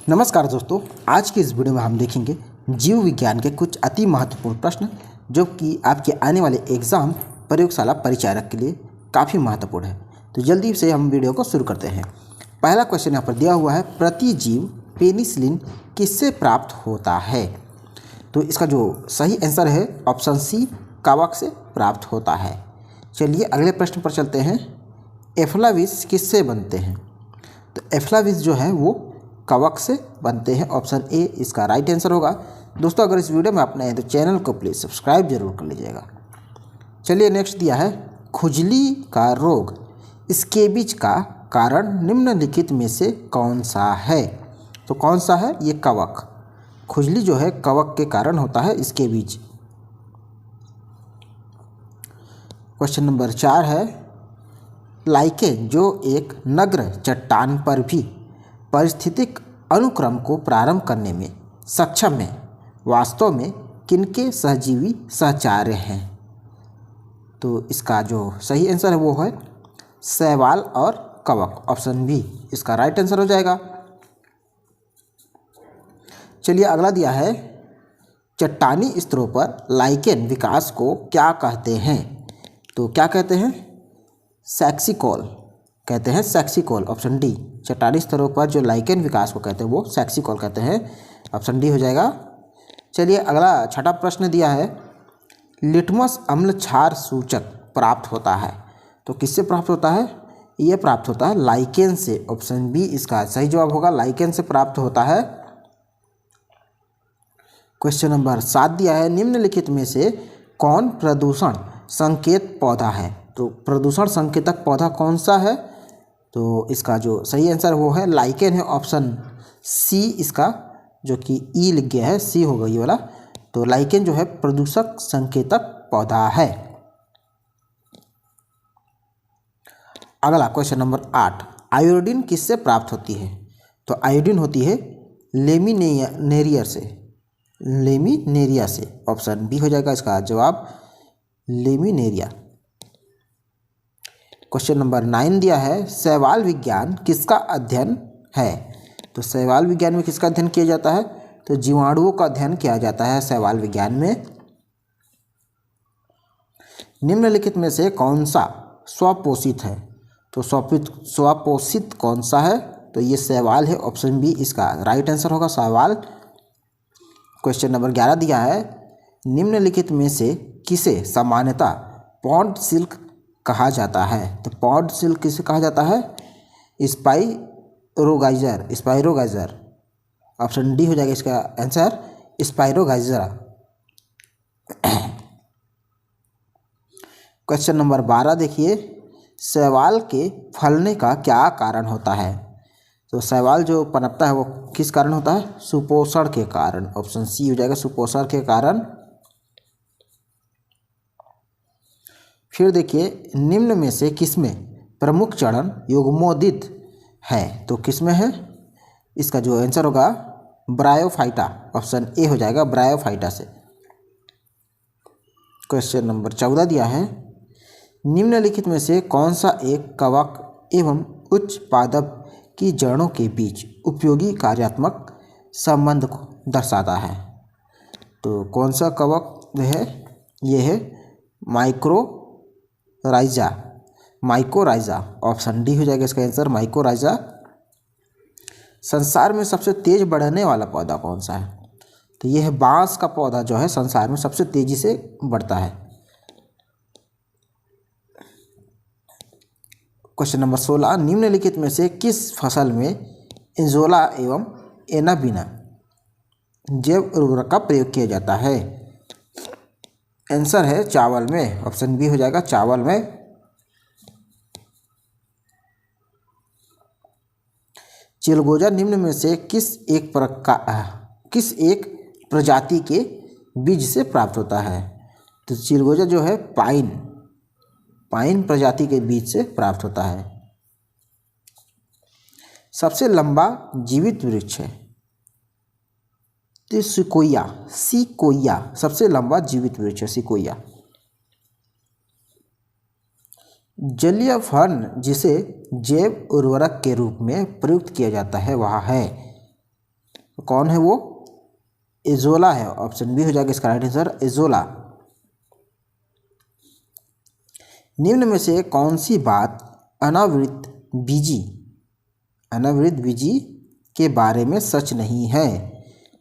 नमस्कार दोस्तों, आज की इस वीडियो में हम देखेंगे जीव विज्ञान के कुछ अति महत्वपूर्ण प्रश्न जो कि आपके आने वाले एग्जाम प्रयोगशाला परिचारक के लिए काफ़ी महत्वपूर्ण है। तो जल्दी से हम वीडियो को शुरू करते हैं। पहला क्वेश्चन यहाँ पर दिया हुआ है, प्रतिजीव पेनिसिलिन किससे प्राप्त होता है? तो इसका जो सही आंसर है ऑप्शन सी, कवक से प्राप्त होता है। चलिए अगले प्रश्न पर चलते हैं। एफ्लाविस किससे बनते हैं? तो एफ्लाविस जो है वो कवक से बनते हैं। ऑप्शन ए इसका राइट आंसर होगा। दोस्तों अगर इस वीडियो में आप नए हैं तो चैनल को प्लीज़ सब्सक्राइब जरूर कर लीजिएगा। चलिए नेक्स्ट दिया है, खुजली का रोग स्केबिज का कारण निम्नलिखित में से कौन सा है? तो कौन सा है? ये कवक। खुजली जो है कवक के कारण होता है, स्केबिज। क्वेश्चन नंबर 4 है, लाइकेन जो एक नग्न चट्टान पर भी पारिस्थितिक अनुक्रम को प्रारंभ करने में सक्षम है, वास्तव में किनके सहजीवी सहचार्य हैं? तो इसका जो सही आंसर है वो है शैवाल और कवक। ऑप्शन बी इसका राइट आंसर हो जाएगा। चलिए अगला दिया है, चट्टानी स्तरों पर लाइकेन विकास को क्या कहते हैं? तो क्या कहते हैं? सैक्सिकोल कहते हैं, सैक्सिकोल। ऑप्शन डी, चट्टानी स्तरों पर जो लाइकेन विकास को कहते हैं वो सैक्सिकोल कहते हैं। ऑप्शन डी हो जाएगा। चलिए अगला छठा प्रश्न दिया है, लिटमस अम्ल क्षार सूचक प्राप्त होता है। तो किससे प्राप्त होता है? ये प्राप्त होता है लाइकेन से। ऑप्शन बी इसका सही जवाब होगा, लाइकेन से प्राप्त होता है। क्वेश्चन नंबर 7 दिया है, निम्नलिखित में से कौन प्रदूषण संकेत पौधा है? तो प्रदूषण संकेतक पौधा कौन सा है? तो इसका जो सही आंसर वो है लाइकेन है। ऑप्शन सी इसका जो कि ई लिख गया है, सी होगा ये वाला। तो लाइकेन जो है प्रदूषक संकेतक पौधा है। अगला क्वेश्चन नंबर 8, आयोडीन किससे प्राप्त होती है? तो आयोडीन होती है लेमिनेरिया से, लेमिनेरिया से। ऑप्शन बी हो जाएगा इसका जवाब, लेमिनेरिया। क्वेश्चन नंबर 9 दिया है, शैवाल विज्ञान किसका अध्ययन है? तो शैवाल विज्ञान में किसका अध्ययन किया जाता है? तो जीवाणुओं का अध्ययन किया जाता है शैवाल विज्ञान में। निम्नलिखित में से कौन सा स्वपोषित है? तो स्वपोषित कौन सा है? तो ये शैवाल है। ऑप्शन बी इसका राइट आंसर होगा, शैवाल। क्वेश्चन नंबर 11 दिया है, निम्नलिखित में से किसे सामान्यतः पॉन्ड सिल्क कहा जाता है? तो पॉन्ड सिल्क किसे कहा जाता है? स्पाइरोगाइजर, स्पाइरोगाइजर। ऑप्शन डी हो जाएगा इसका आंसर, स्पाइरोगाइजर। क्वेश्चन नंबर 12 देखिए, शैवाल के फलने का क्या कारण होता है? तो शैवाल जो पनपता है वो किस कारण होता है? सुपोषण के कारण। ऑप्शन सी हो जाएगा, सुपोषण के कारण। फिर देखिए, निम्न में से किसमें प्रमुख चरण युग्मोदित है? तो किसमें है? इसका जो आंसर होगा ब्रायोफाइटा। ऑप्शन ए हो जाएगा, ब्रायोफाइटा से। क्वेश्चन नंबर 14 दिया है, निम्नलिखित में से कौन सा एक कवक एवं उच्च पादप की जड़ों के बीच उपयोगी कार्यात्मक संबंध को दर्शाता है? तो कौन सा कवक है? ये है माइकोराइजा, माइकोराइजा। ऑप्शन डी हो जाएगा इसका आंसर, माइकोराइजा। संसार में सबसे तेज बढ़ने वाला पौधा कौन सा है? तो यह है बांस का पौधा जो है संसार में सबसे तेजी से बढ़ता है। क्वेश्चन नंबर 16, निम्नलिखित में से किस फसल में इंजोला एवं एनाबिना जैव उर्वरक का प्रयोग किया जाता है? आंसर है चावल में। ऑप्शन बी हो जाएगा, चावल में। चिलगोजा निम्न में से किस एक प्रजाति के बीज से प्राप्त होता है? तो चिलगोजा जो है पाइन प्रजाति के बीज से प्राप्त होता है। सबसे लंबा जीवित वृक्ष है? तो सिकोया सबसे लंबा जीवित वृक्ष है, सिकोया। जलीय फर्न जिसे जैव उर्वरक के रूप में प्रयुक्त किया जाता है वह है? तो कौन है वो? एजोला है। ऑप्शन बी हो जाएगा इसका राइट आंसर, एजोला। निम्न में से कौन सी बात अनावृत बीजी के बारे में सच नहीं है?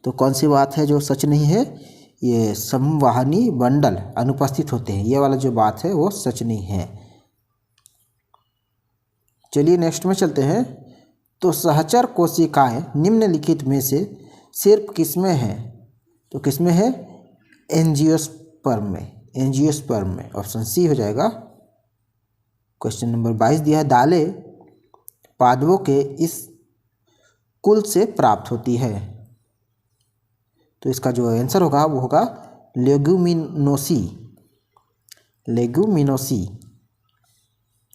तो कौन सी बात है जो सच नहीं है? ये संवहनी बंडल अनुपस्थित होते हैं, ये वाला जो बात है वो सच नहीं है। चलिए नेक्स्ट में चलते हैं। तो सहचर कोशिकाएं निम्नलिखित में से सिर्फ किसमें है? तो किसमें है? एंजियोस्पर्म में। ऑप्शन सी हो जाएगा। क्वेश्चन नंबर 22 दिया है, दालें पादपों के इस कुल से प्राप्त होती है। तो इसका जो आंसर होगा वो होगा लेग्यूमिनोसी।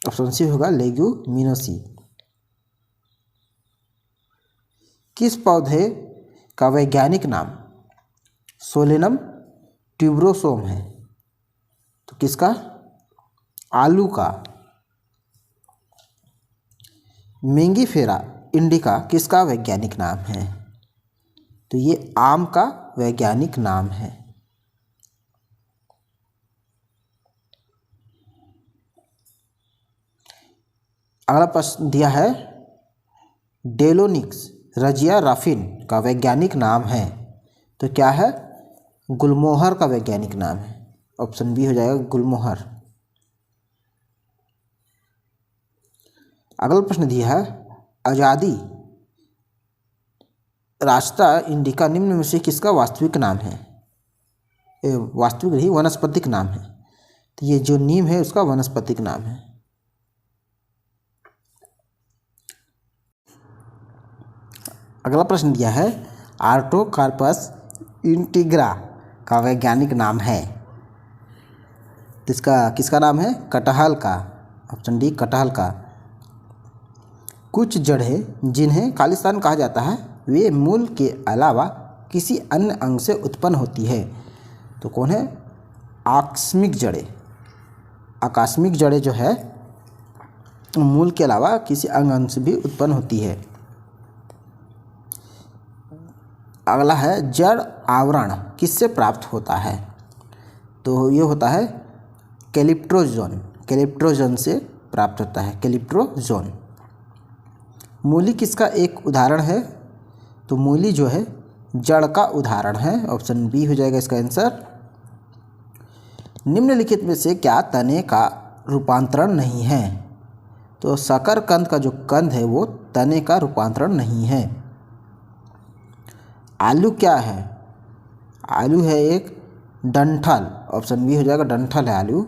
ऑप्शन सी होगा लेग्यूमिनोसी। किस पौधे का वैज्ञानिक नाम सोलेनम ट्यूबरोसोम है? तो किसका? आलू का। मेंगीफेरा इंडिका किसका वैज्ञानिक नाम है? तो ये आम का वैज्ञानिक नाम है। अगला प्रश्न दिया है, डेलोनिक्स रजिया राफिन का वैज्ञानिक नाम है। तो क्या है? गुलमोहर का वैज्ञानिक नाम है। ऑप्शन बी हो जाएगा गुलमोहर। अगला प्रश्न दिया है, आजादी रास्ता इंडिका निम्न में से किसका वास्तविक नाम है? वास्तविक नहीं, वनस्पतिक नाम है। तो ये जो नीम है उसका वनस्पतिक नाम है। अगला प्रश्न दिया है, आर्टोकार्पस इंटीग्रा का वैज्ञानिक नाम है। तो इसका किसका नाम है? कटहल का। ऑप्शन डी कटहल का। कुछ जड़ें जिन्हें खालिस्तान कहा जाता है वे मूल के अलावा किसी अन्य अंग से उत्पन्न होती है। तो कौन है? आकस्मिक जड़ें जो है मूल के अलावा किसी अंग से भी उत्पन्न होती है। अगला है, जड़ आवरण किससे प्राप्त होता है? तो ये होता है कैलिप्ट्रोजोन से प्राप्त होता है, कैलिप्ट्रोजोन। मूली किसका एक उदाहरण है? तो मूली जो है जड़ का उदाहरण है। ऑप्शन बी हो जाएगा इसका आंसर। निम्नलिखित में से क्या तने का रूपांतरण नहीं है? तो शकरकंद का जो कंद है वो तने का रूपांतरण नहीं है। आलू क्या है? आलू है एक डंठल। ऑप्शन बी हो जाएगा डंठल है आलू।